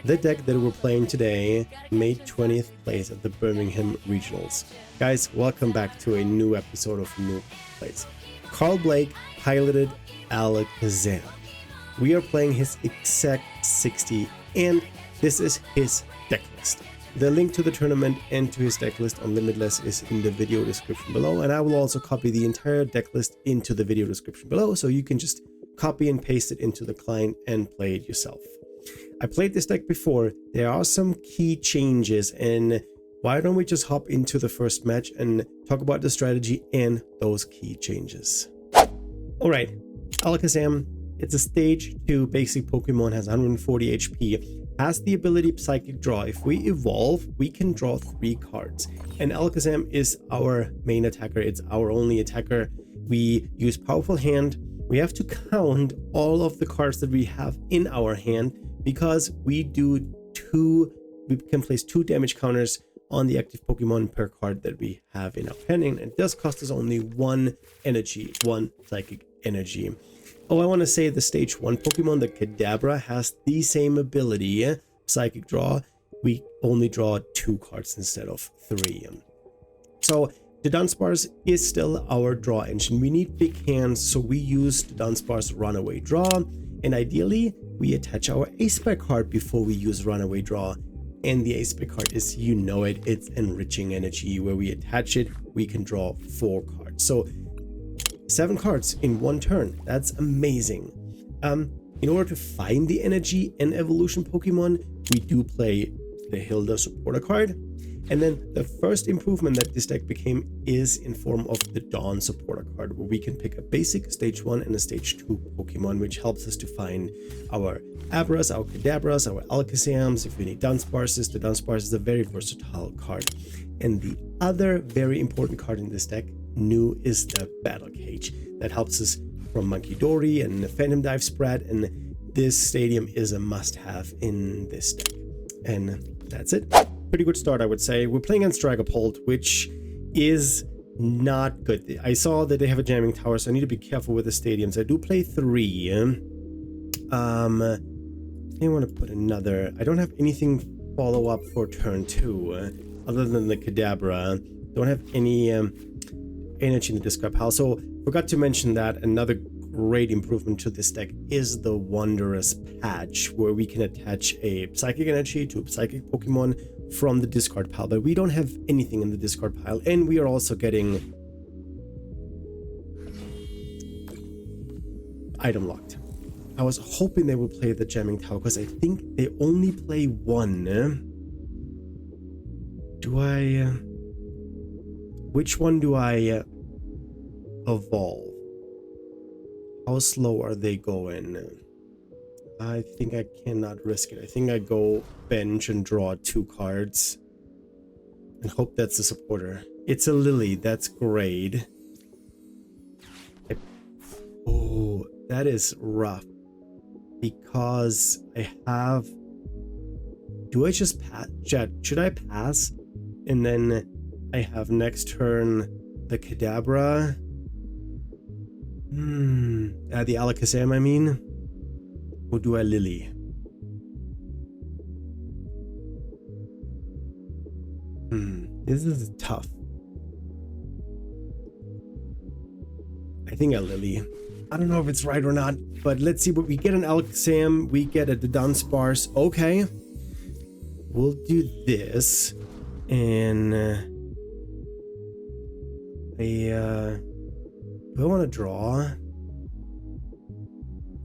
The deck that we're playing today made 20th place at the Birmingham Regionals. Guys, welcome back to a new episode of Noob Plays. Karl Blake piloted Alakazam. We are playing his exact 60 and this is his deck list. The link to the tournament and to his deck list on Limitless is in the video description below, and I will also copy the entire deck list into the video description below so you can just copy and paste it into the client and play it yourself. I played this deck before. There are some key changes, and why don't we just hop into the first match and talk about the strategy and those key changes. Alright, Alakazam, it's a stage 2 basic Pokemon, has 140 HP, has the ability Psychic Draw. If we evolve, we can draw 3 cards. And Alakazam is our main attacker, it's our only attacker. We use Powerful Hand. We have to count all of the cards that we have in our hand, because we can place 2 damage counters on the active Pokemon per card that we have in our hand, and it does cost us only 1 energy, 1 psychic energy. Oh, I want to say the stage 1 Pokemon, the Kadabra, has the same ability, Psychic Draw. We only draw 2 cards instead of 3. So Dudunsparce is still our draw engine. We need big hands, so we use Dudunsparce Runaway Draw, and ideally we attach our Ace Spec card before we use Runaway Draw. And the Ace Spec card is, you know it, it's Enriching Energy. Where we attach it, we can draw 4 cards. So 7 cards in 1 turn. That's amazing. In order to find the energy and evolution Pokemon, we do play the Hilda supporter card. And then the first improvement that this deck became is in form of the Dawn supporter card, where we can pick a basic stage 1 and a stage 2 Pokemon, which helps us to find our Abras, our Kadabras, our Alakazams. If we need Dunsparces, the Dunsparce is a very versatile card. And the other very important card in this deck, new, is the Battle Cage. That helps us from Monkey Dory and the Phantom Dive spread, and this stadium is a must-have in this deck. And that's it. Pretty good start, I would say. We're playing against Dragapult, which is not good. I saw that they have a jamming tower, so I need to be careful with the stadiums. I do play 3. I want to put another. I don't have anything follow up for turn 2 other than the Kadabra. Don't have any energy in the discard pile. So forgot to mention that another great improvement to this deck is the Wondrous Patch, where we can attach a Psychic Energy to a Psychic Pokemon from the discard pile, but we don't have anything in the discard pile, and we are also getting item locked. I was hoping they would play the jamming tower, because I think they only play 1. Which one do I evolve? How slow are they going? I think I cannot risk it. I think I go bench and draw 2 cards and hope that's a supporter. It's a Lily. That's great. Oh, that is rough, because I have... Do I just pass? Should I pass? And then I have next turn the Kadabra. The Alakazam, I mean. Or do I Lily? This is tough. I think I Lily. I don't know if it's right or not, but let's see what we get. An Alakazam, we get a Dudunsparce. Okay. We'll do this. And do I want to draw?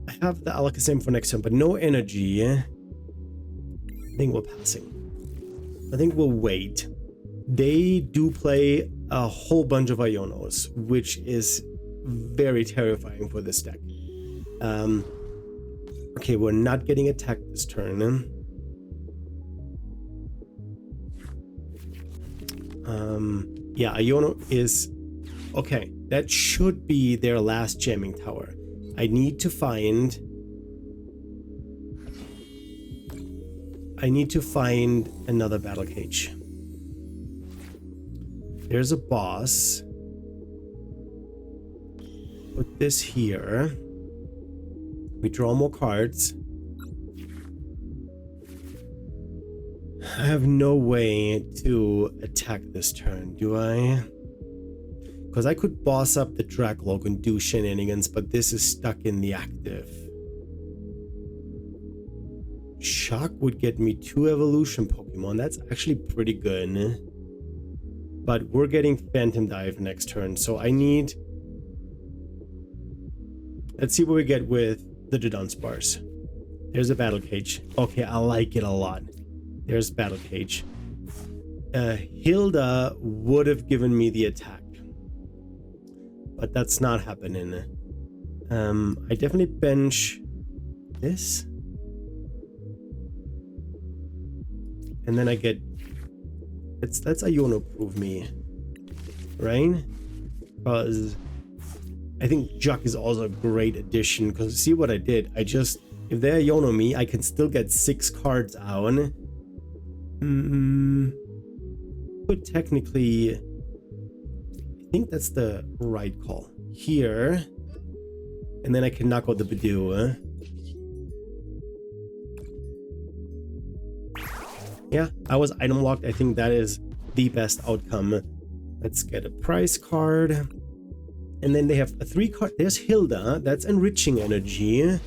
I have the Alakazam for next turn, but no energy. I think we're passing. I think we'll wait. They do play a whole bunch of Ionos, which is very terrifying for this deck. Okay, we're not getting attacked this turn. Yeah, Iono is... Okay, that should be their last jamming tower. I need to find another Battle Cage. There's a boss. Put this here. We draw more cards. I have no way to attack this turn, do I? Because I could boss up the Dragapult and do shenanigans, but this is stuck in the active. Shock would get me 2 evolution Pokemon. That's actually pretty good. But we're getting Phantom Dive next turn, so I need... Let's see what we get with the Dudunsparce. There's a Battle Cage. Okay, I like it a lot. There's Battle Cage. Hilda would have given me the attack, but that's not happening. I definitely bench this, and then I get... Let's Iono prove me, right? Because I think Juck is also a great addition. Because see what I did? I just... If they Iono me, I can still get 6 cards out. But technically, I think that's the right call. Here. And then I can knock out the Bidoof. Yeah, I was item locked. I think that is the best outcome. Let's get a prize card. And then they have a 3 card. There's Hilda. That's enriching energy.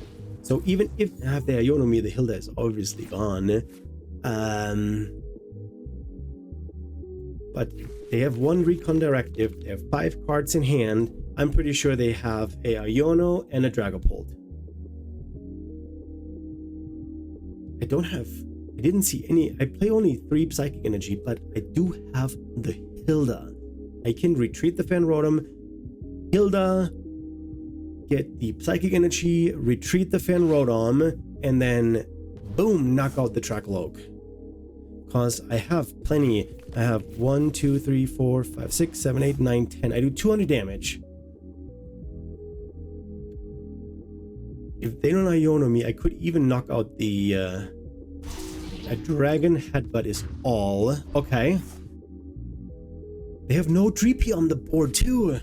So even if they Iono me, the Hilda is obviously gone. But they have 1 Recon Directive. They have 5 cards in hand. I'm pretty sure they have a Iono and a Dragapult. I didn't see any. I play only 3 Psychic Energy, but I do have the Hilda. I can retreat the Fanrotom, Hilda, get the Psychic Energy, retreat the Fanrotom, and then boom, knock out the Dragapult. Because I have plenty. I have 1, 2, 3, 4, 5, 6, 7, 8, 9, 10. I do 200 damage. If they don't Iono me, I could even knock out the... a Dragon Headbutt is all. Okay. They have no Dreepy on the board too.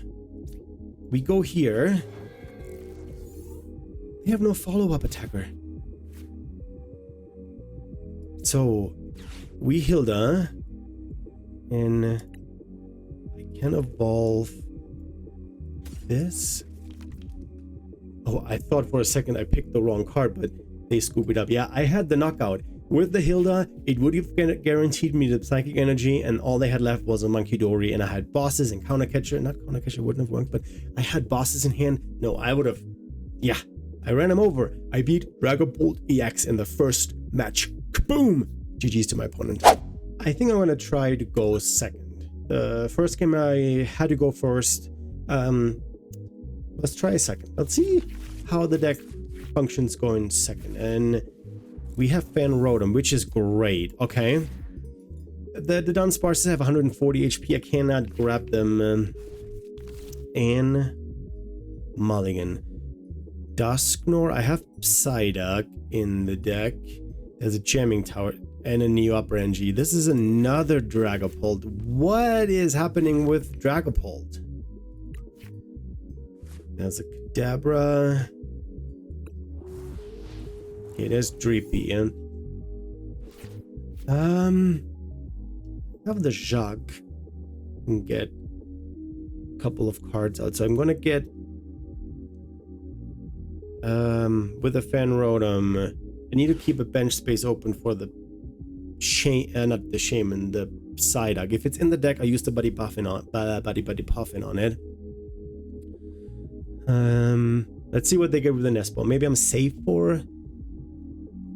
We go here. They have no follow-up attacker. So we Hilda, and I can evolve this. Oh, I thought for a second I picked the wrong card, but they scoop it up. Yeah, I had the knockout. With the Hilda, it would have guaranteed me the Psychic Energy, and all they had left was a Monkey-Dory, and I had bosses and Counter Catcher. Not Counter Catcher wouldn't have worked, but I had bosses in hand. No, I would have... Yeah, I ran him over. I beat Dragapult EX in the first match. Kaboom! GG's to my opponent. I think I'm going to try to go second. The first game I had to go first. Let's try a second. Let's see how the deck functions going second. And... we have Fanrotom, which is great. Okay. The Dudunsparces have 140 HP. I cannot grab them. And Mulligan. Dusknoir. I have Psyduck in the deck. There's a Jamming Tower and a Neo Upper Energy. This is another Dragapult. What is happening with Dragapult? There's a Kadabra. Okay, there's Dreepy, and have the Jacques and get a couple of cards out. So I'm gonna get with the Fanrotom. I need to keep a bench space open for the not the Shaman, the Psyduck. If it's in the deck, I use the Buddy Puffin on it. Let's see what they get with the Nest Ball. Maybe I'm safe for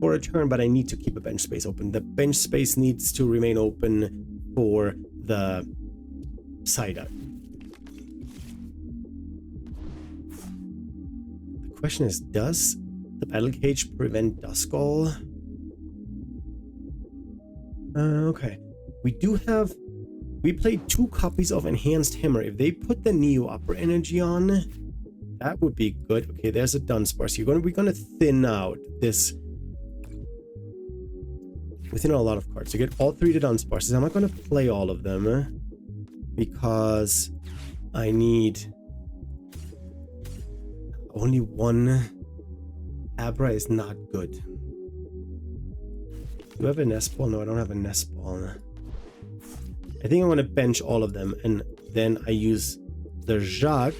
a turn, but I need to keep a bench space open. The bench space needs to remain open for the Psyduck. The question is, does the Battle Cage prevent Duskull? Okay. We played 2 copies of Enhanced Hammer. If they put the Neo Upper Energy on, that would be good. Okay, there's a Dunsparce. We're gonna thin out this. Within a lot of cards. So get all 3 Dudunsparces. I'm not going to play all of them because I need only 1. Abra is not good. Do I have a nest ball? No, I don't have a nest ball. I think I want to bench all of them, and then I use the Jacques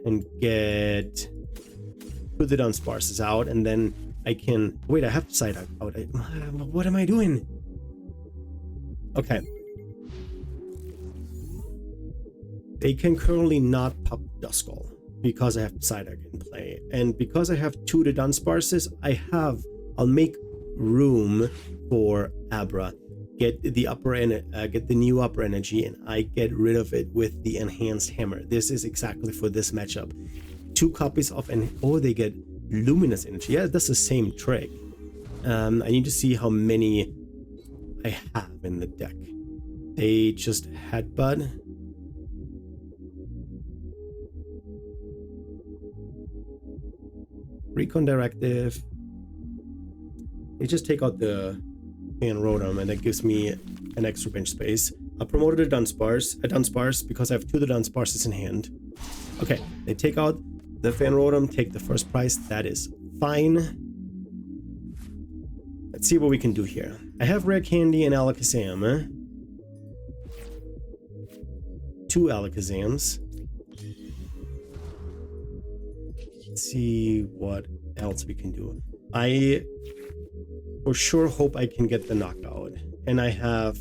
and get 2 Dudunsparces out, and then I can... Wait, I have to side out. What am I doing? Okay. They can currently not pop Duskull because I have Psyduck in play. And because I have 2 Dudunsparces, I'll make room for Abra. Get the new upper energy, and I get rid of it with the enhanced hammer. This is exactly for this matchup. 2 copies of they get luminous energy. Yeah, that's the same trick. I need to see how many I have in the deck. They just headbutt. Recon Directive. They just take out the Rotom, and that gives me an extra bench space. I promoted a Dunsparce because I have 2 Dunsparces in hand. Okay, they take out the Rotom, take the first prize. That is fine. Let's see what we can do here. I have Rare Candy and Alakazam. 2 Alakazams. Let's see what else we can do. I for sure hope I can get the knockout. And I have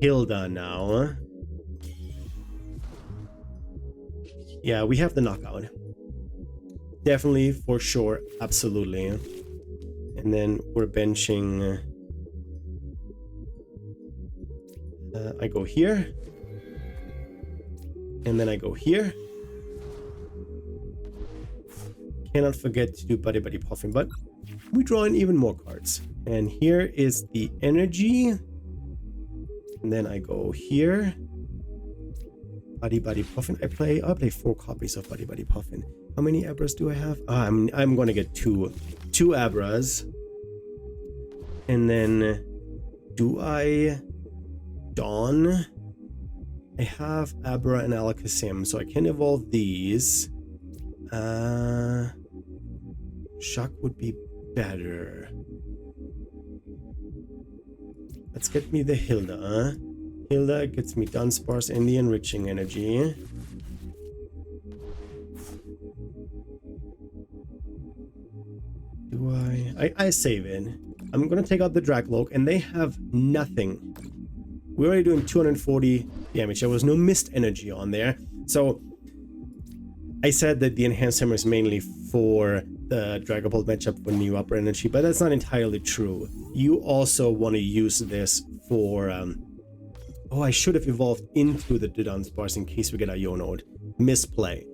Hilda now. Yeah, we have the knockout. Definitely, for sure, absolutely. And then we're benching. I go here. And then I go here. Cannot forget to do Buddy Buddy Puffin, but we draw in even more cards. And here is the energy. And then I go here. Buddy Buddy Puffin. I'll play 4 copies of Buddy Buddy Puffin. How many Abras do I have? I'm gonna get 2 Abras. And then do I Dawn? I have Abra and Alakazam, so I can evolve these. Shock would be better. Let's get me the Hilda. Hilda gets me Dunsparce and the enriching energy. Do I save it. I'm gonna take out the Dragapult, and they have nothing. We're already doing 240 damage. There was no mist energy on there. So I said that the enhanced hammer is mainly for the Dragapult matchup for new upper energy, but that's not entirely true. You also want to use this for I should have evolved into the Dudunsparce in case we get a Ionoed. Misplay.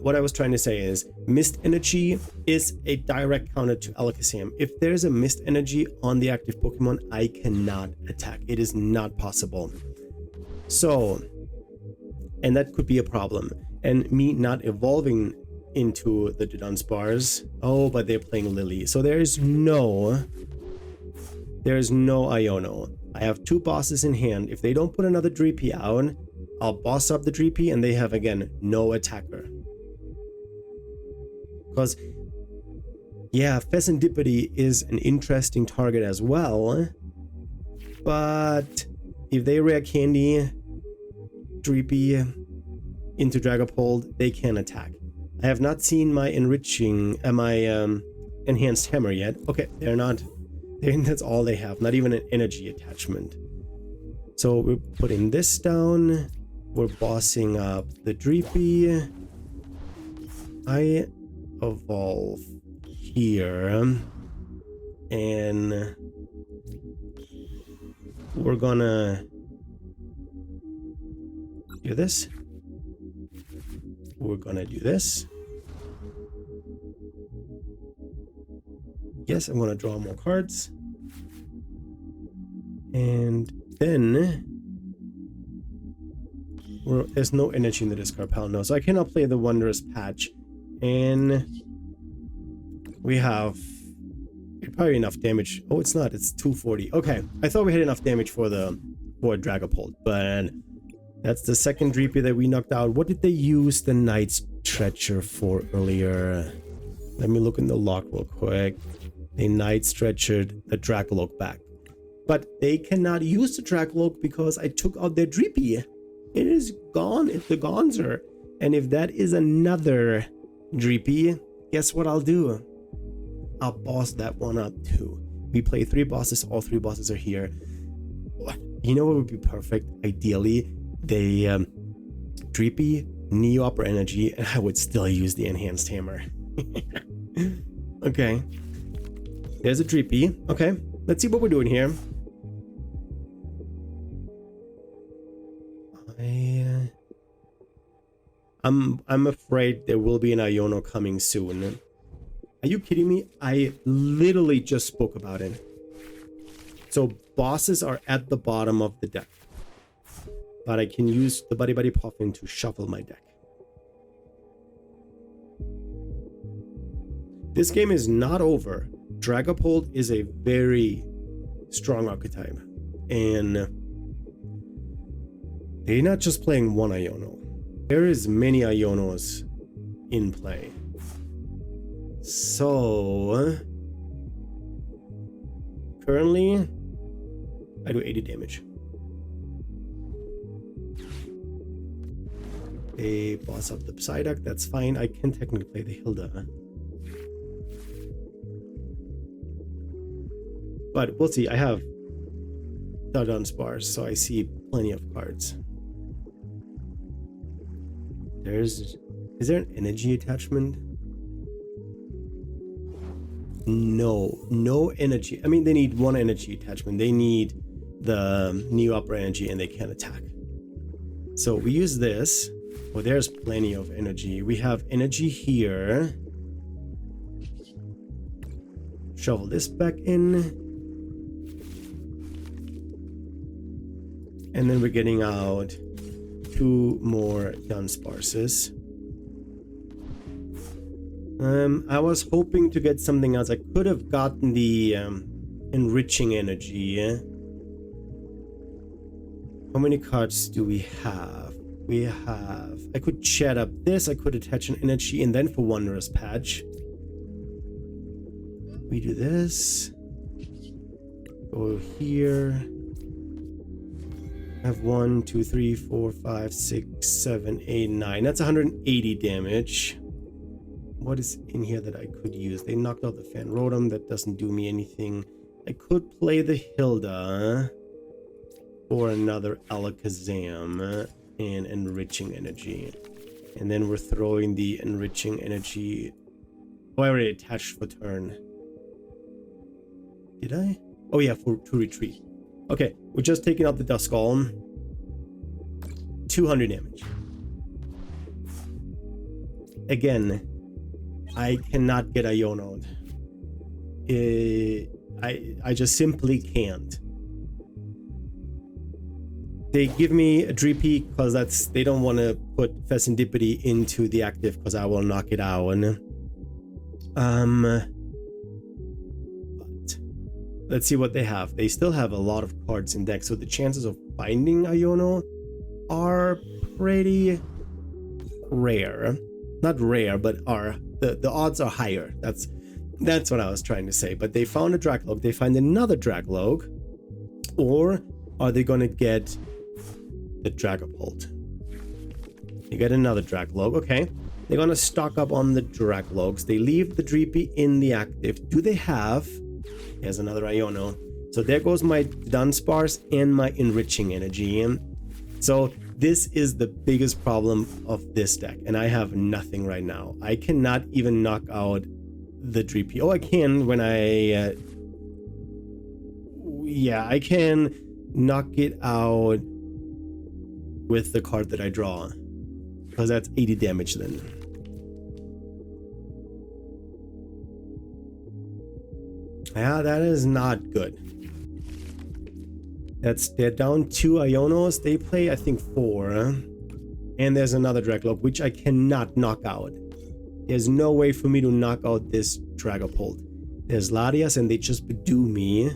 What I was trying to say is mist energy is a direct counter to Alakazam. If there's a mist energy on the active Pokemon, I cannot attack. It is not possible. So, and that could be a problem. And me not evolving into the Dudunsparce. Oh, but they're playing Lily. So there's no Iono. I have 2 bosses in hand. If they don't put another Dreepy out, I'll boss up the Dreepy, and they have, again, no attacker. Because, yeah, Pheasantipity is an interesting target as well. But if they Rare Candy Dreepy into Dragapult, they can attack. I have not seen my enhanced hammer yet. Okay, that's all they have, not even an energy attachment. So we're putting this down. We're bossing up the Dreepy. I evolve here. And we're gonna do this. We're gonna do this. Yes, I'm gonna draw more cards. And then there's no energy in the discard pile now, so I cannot play the Wondrous Patch. And we have probably enough damage. Oh, it's not. It's 240. Okay, I thought we had enough damage for Dragapult, but that's the second Dreepy that we knocked out. What did they use the Knight's Treacher for earlier? Let me look in the log real quick. They Night Stretchered the Dragapult back. But they cannot use the Dragapult because I took out their Drippy. It is gone. It's the Gonzer. And if that is another Drippy, guess what I'll do? I'll boss that one up too. We play 3 bosses. All 3 bosses are here. You know what would be perfect? Ideally, they Drippy, Neo Upper Energy, and I would still use the Enhanced Hammer. Okay. There's a Drippy. Okay. Let's see what we're doing here. I'm afraid there will be an Iono coming soon. Are you kidding me? I literally just spoke about it. So bosses are at the bottom of the deck. But I can use the Buddy Buddy Puffin to shuffle my deck. This game is not over. Dragapult is a very strong archetype. And they're not just playing one Iono. There is many Ionos in play. So currently I do 80 damage. They boss up the Psyduck, that's fine. I can technically play the Hilda. But we'll see. I have Dudunsparce, so I see plenty of cards. Is there an energy attachment? No energy. I mean, they need 1 energy attachment. They need the Neo Upper Energy and they can't attack. So we use this. Well, there's plenty of energy. We have energy here. Shovel this back in. And then we're getting out 2 more Dunsparces. I was hoping to get something else. I could have gotten the enriching energy. How many cards do we have? We have... I could chat up this. I could attach an energy and then for Wondrous Patch. We do this. Go here. I have 1, 2, 3, 4, 5, 6, 7, 8, 9. That's 180 damage. What is in here that I could use? They knocked out the Fanrotom. That doesn't do me anything. I could play the Hilda or another Alakazam and enriching energy. And then we're throwing the enriching energy. Oh, I already attached for turn. Did I? Oh yeah, to retreat. Okay, we're just taking out the Duskull. 200 damage. Again, I cannot get Iono'd. I just simply can't. They give me a Drippy because they don't want to put Serendipity into the active because I will knock it out. But let's see what they have. They still have a lot of cards in deck, so the chances of finding Iono are pretty rare. Not rare, but the odds are higher. That's what I was trying to say. But they found a Dragapult. They find another Dragapult, or are they gonna get the Dragapult? They get another Dragapult. Okay, they're gonna stock up on the Dragapults. They leave the Drippy in the active. Do they have? There's another Iono. So there goes my Dunsparce and my enriching energy. So this is the biggest problem of this deck, and I have nothing right now. I cannot even knock out the Drippy. Oh, I can when I... yeah, I can knock it out with the card that I draw, because that's 80 damage then. Yeah, that is not good. They're down 2 Ionos. They play, I think, 4. And there's another Dragapult, which I cannot knock out. There's no way for me to knock out this Dragapult. There's Latias, and they just do me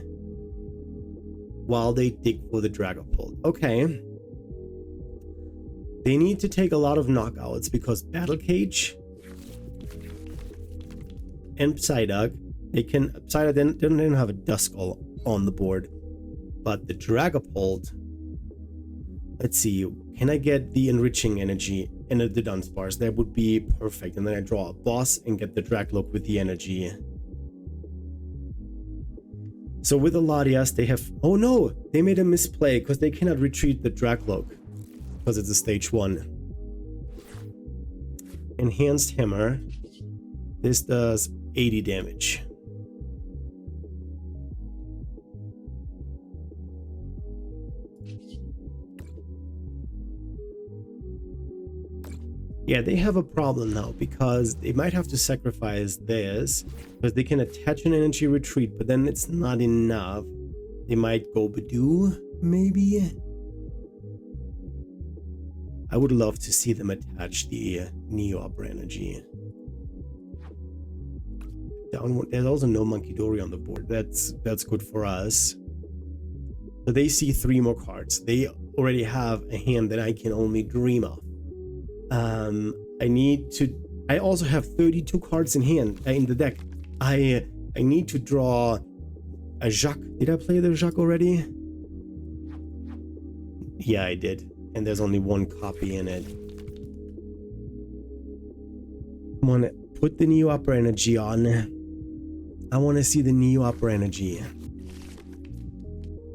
while they dig for the Dragapult. Okay. They need to take a lot of knockouts because Battle Cage and Psyduck They can upside they don't have a Duskull on the board, but the Dragapult. Let's see, can I get the enriching energy and the Dudunsparce? That would be perfect. And then I draw a boss and get the Dragloak with the energy. So with the Latias, they have... Oh no! They made a misplay because they cannot retreat the Dragloak because it's a stage 1. Enhanced Hammer. This does 80 damage. Yeah, they have a problem now because they might have to sacrifice this because they can attach an energy retreat, but then it's not enough. They might go Badoo, maybe? I would love to see them attach the Neo Opera energy. There's also no Monkey-Dory on the board. That's good for us. So they see 3 more cards. They already have a hand that I can only dream of. I also have 32 cards in hand in the deck. I need to draw a Jacques. Did I play the Jacques already? Yeah, I did. And there's only 1 copy in it. Come on, put the Neo Opera energy on. I want to see the Neo Opera energy.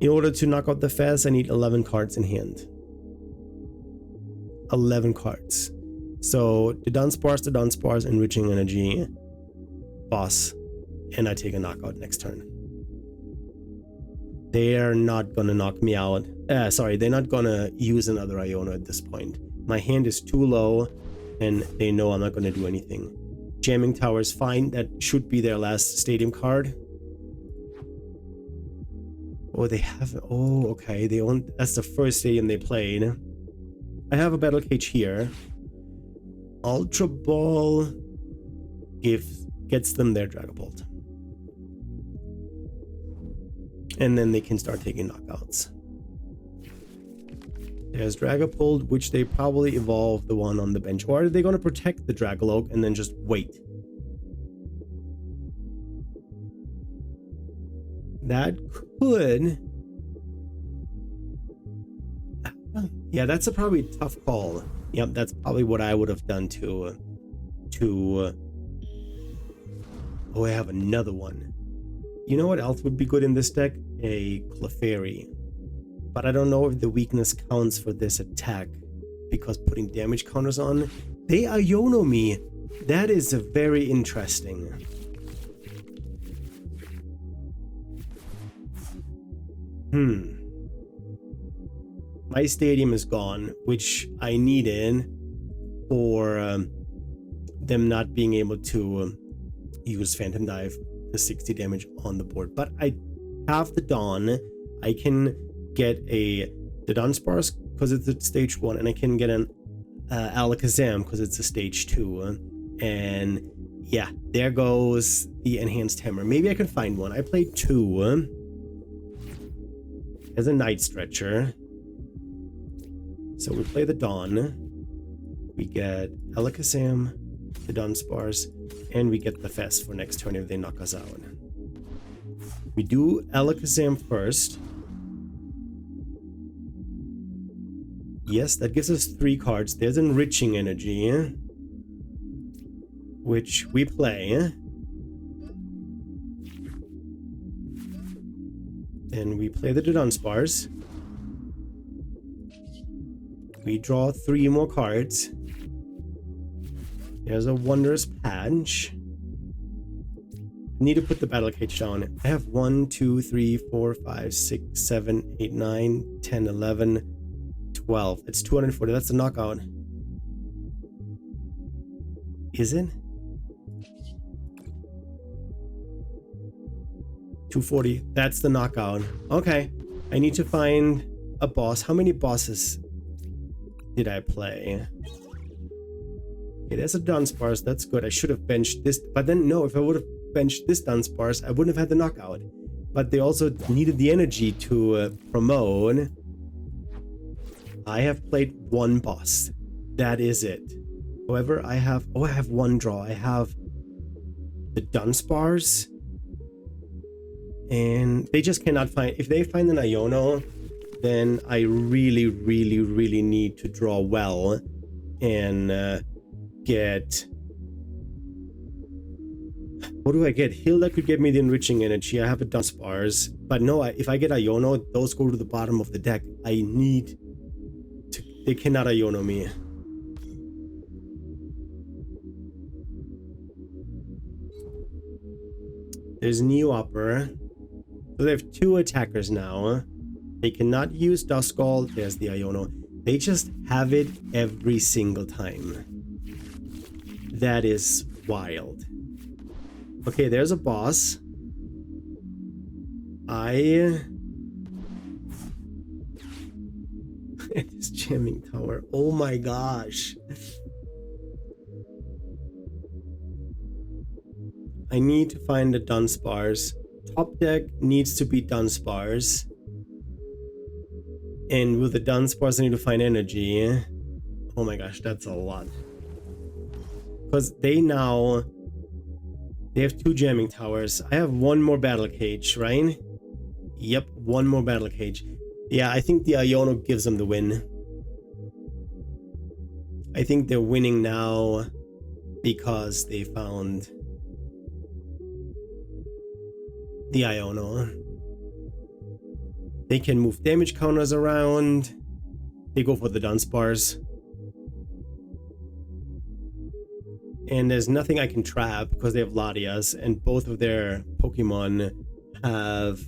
In order to knock out the Fez, I need 11 cards in hand. 11 cards. So Dudunsparce, enriching energy, boss, and I take a knockout next turn. They're not gonna knock me out. Sorry, they're not gonna use another Iono at this point. My hand is too low, and they know I'm not gonna do anything. Jamming Tower is fine. That should be their last stadium card. Oh, they have. Oh, okay. They own. That's the first stadium they played. I have a Battle Cage here. Ultra Ball gets them their Dragapult. And then they can start taking knockouts. There's Dragapult, which they probably evolve the one on the bench. Or are they going to protect the Dragaloak and then just wait? That could... Yeah, that's a probably tough call. Yep, that's probably what I would have done to oh, I have another one. You know what else would be good in this deck? A Clefairy. But I don't know if the weakness counts for this attack, because putting damage counters on, they Iono me. That is a very interesting. My stadium is gone, which I needed for them not being able to use Phantom Dive, the 60 damage on the board. But I have the Dawn. I can get a Dudunsparce because it's a stage 1, and I can get an Alakazam because it's a stage 2. And yeah, there goes the Enhanced Hammer. Maybe I can find one. I played 2. As a Night Stretcher. So we play the Dawn. We get Alakazam, the Dudunsparce, and we get the Fest for next turn if they knock us out. We do Alakazam first. Yes, that gives us 3 cards. There's Enriching Energy, which we play. Then we play the Dudunsparce. We draw 3 more cards. There's a Wondrous Patch. I need to put the Battle Cage down. I have 1, 2, 3, 4, 5, 6, 7, 8, 9, 10, 11, 12. It's 240. That's the knockout. Is it? 240. That's the knockout. Okay. I need to find a boss. How many bosses did I play? Okay, there's a Dunsparce. That's good. I should have benched this. But then, no, if I would have benched this Dunsparce, I wouldn't have had the knockout. But they also needed the energy to promote. I have played 1 boss. That is it. However, I have 1 draw. I have the Dunsparce And they just cannot find... If they find an Iono, then I really need to draw well and get... What do I get? Hilda could get me the enriching energy. I have a Dudunsparce. But no, if I get Iono, those go to the bottom of the deck. I need to... They cannot Iono me. There's New Upper. So they have 2 attackers now. They cannot use Duskull. There's the Iono. They just have it every single time. That is wild. Okay, there's a boss. This jamming tower. Oh my gosh. I need to find the Dudunsparce. Top deck needs to be Dudunsparce. And with the Dudunsparce I need to find energy. Oh my gosh, that's a lot. Because they have 2 jamming towers. I have 1 more battle cage, right? Yep, 1 more battle cage. Yeah, I think the Iono gives them the win. I think they're winning now because they found the Iono. They can move damage counters around. They go for the Dudunsparce. And there's nothing I can trap because they have Latias, and both of their Pokemon have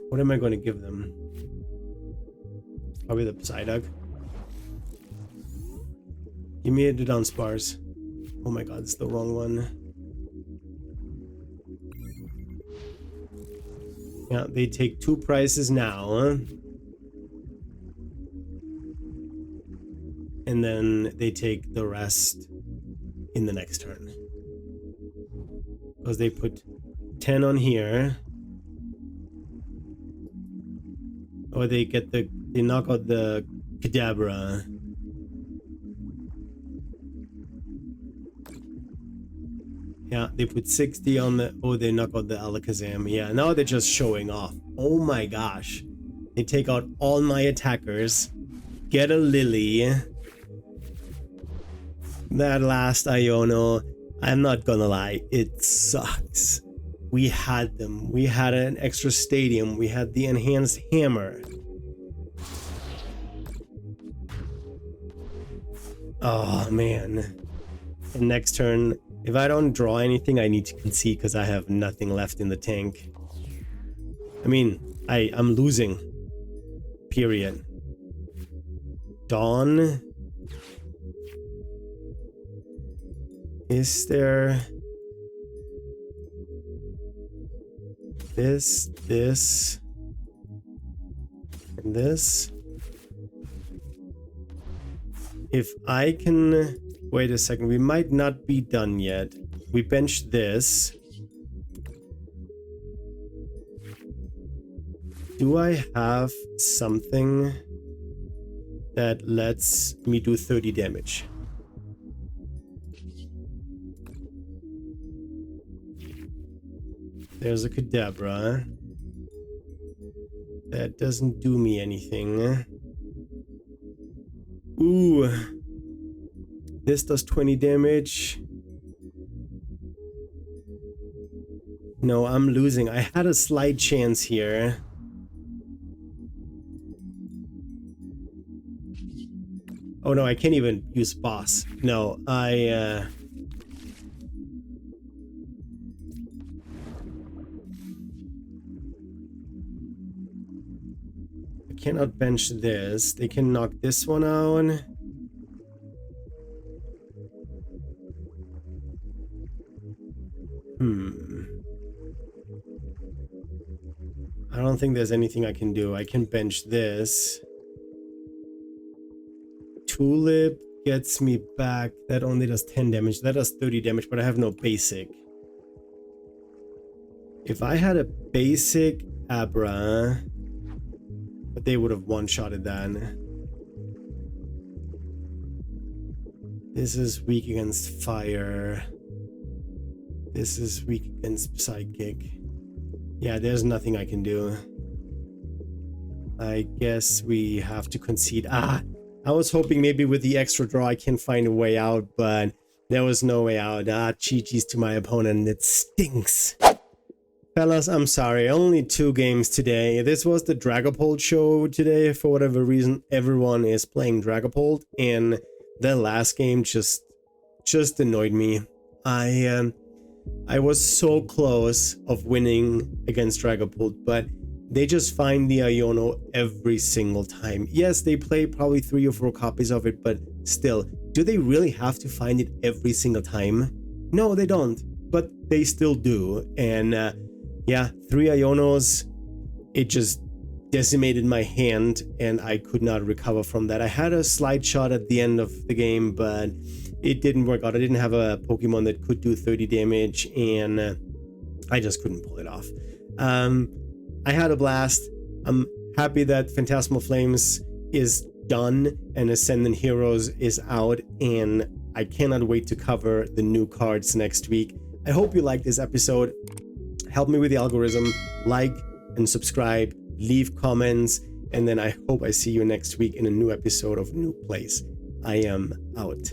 what am I going to give them? Probably the Psyduck. Give me a Dudunsparce. Oh my god, it's the wrong one. Yeah, they take 2 prices now. And then they take the rest in the next turn. Because they put 10 on here. Or they knock out the Kadabra. Yeah, they put 60 on the... Oh, they knock out the Alakazam. Yeah, now they're just showing off. Oh my gosh. They take out all my attackers. Get a Lily. That last Iono, I'm not gonna lie, it sucks. We had them. We had an extra stadium. We had the enhanced hammer. Oh man. And next turn, if I don't draw anything, I need to concede because I have nothing left in the tank. I mean, I'm losing. Period. Dawn. Is there this, and this? If I can... Wait a second, we might not be done yet. We bench this. Do I have something that lets me do 30 damage? There's a Kadabra. That doesn't do me anything. Ooh. This does 20 damage. No, I'm losing. I had a slight chance here. Oh no, I can't even use boss. No, I cannot bench this. They can knock this one out. I don't think there's anything I can do. I can bench this. Tulip gets me back. That only does 10 damage. That does 30 damage, but I have no basic. If I had a basic Abra, but they would have one-shotted that. This is weak against fire. This is weak against Psychic. Yeah, there's nothing I can do. I guess we have to concede. I was hoping maybe with the extra draw I can find a way out, but there was no way out. GG's to my opponent. It stinks. Fellas, I'm sorry. Only 2 games today. This was the Dragapult show today. For whatever reason, everyone is playing Dragapult, and the last game just annoyed me. I was so close of winning against Dragapult, but they just find the Iono every single time. Yes, they play probably 3 or 4 copies of it, but still, do they really have to find it every single time? No, they don't, but they still do. And yeah, 3 Ionos, it just decimated my hand and I could not recover from that. I had a slide shot at the end of the game, but it didn't work out. I didn't have a Pokemon that could do 30 damage, and I just couldn't pull it off. I had a blast. I'm happy that Phantasmal Flames is done and Ascendant Heroes is out, and I cannot wait to cover the new cards next week. I hope you liked this episode. Help me with the algorithm, like and subscribe, leave comments, and then I hope I see you next week in a new episode of Noob Plays. I am out.